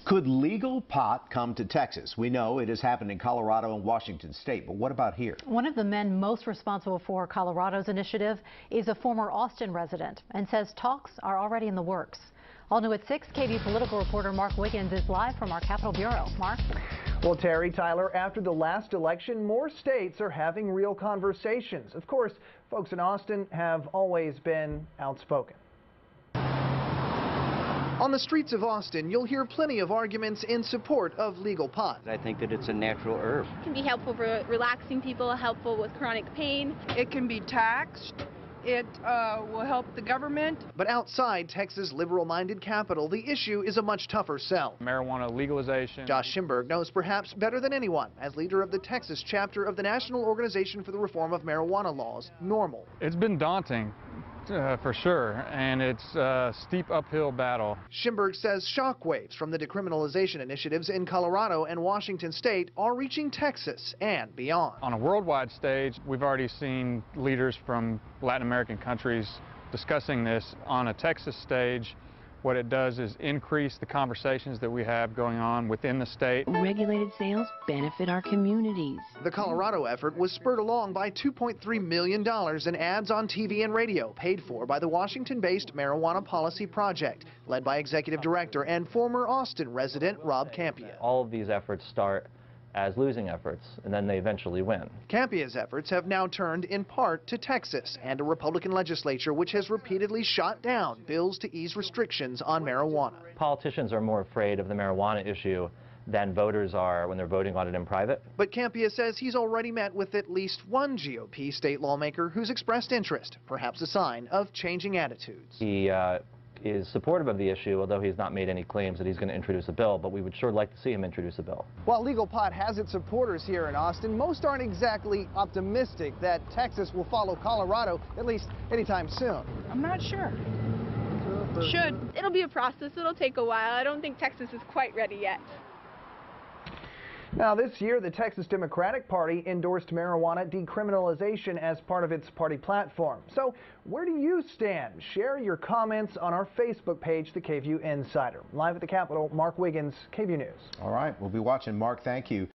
Could legal pot come to Texas? We know it has happened in Colorado and Washington State, but what about here? One of the men most responsible for Colorado's initiative is a former Austin resident and says talks are already in the works. All new at 6, KVUE political reporter Mark Wiggins is live from our Capitol Bureau. Mark? Well, Terry, Tyler, after the last election, more states are having real conversations. Of course, folks in Austin have always been outspoken. On the streets of Austin, you'll hear plenty of arguments in support of legal pot. I think that it's a natural herb. It can be helpful for relaxing people, helpful with chronic pain. It can be taxed. It will help the government. But outside Texas' liberal-minded capital, the issue is a much tougher sell. Marijuana legalization. Josh Schimberg knows perhaps better than anyone as leader of the Texas chapter of the National Organization for the Reform of Marijuana Laws, NORML. It's been daunting. For sure, and it's a steep uphill battle. Schimberg says shockwaves from the decriminalization initiatives in Colorado and Washington State are reaching Texas and beyond. On a worldwide stage, we've already seen leaders from Latin American countries discussing this. On a Texas stage, what it does is increase the conversations that we have going on within the state. Regulated sales benefit our communities. The Colorado effort was spurred along by $2.3 million in ads on TV and radio, paid for by the Washington-based Marijuana Policy Project, led by Executive Director and former Austin resident Rob Kampia. All of these efforts start as losing efforts, and then they eventually win. Kampia's efforts have now turned in part to Texas and a Republican legislature which has repeatedly shot down bills to ease restrictions on marijuana. Politicians are more afraid of the marijuana issue than voters are when they're voting on it in private. But Kampia says he's already met with at least one GOP state lawmaker who's expressed interest, perhaps a sign of changing attitudes. He is supportive of the issue, although he's not made any claims that he's going to introduce a bill, but we would sure like to see him introduce a bill. While legal pot has its supporters here in Austin, most aren't exactly optimistic that Texas will follow Colorado, at least anytime soon. I'm not sure. Should. It'll be a process. It'll take a while. I don't think Texas is quite ready yet. Now, this year, the Texas Democratic Party endorsed marijuana decriminalization as part of its party platform. So, where do you stand? Share your comments on our Facebook page, The KVUE Insider. Live at the Capitol, Mark Wiggins, KVUE News. All right, we'll be watching. Mark, thank you.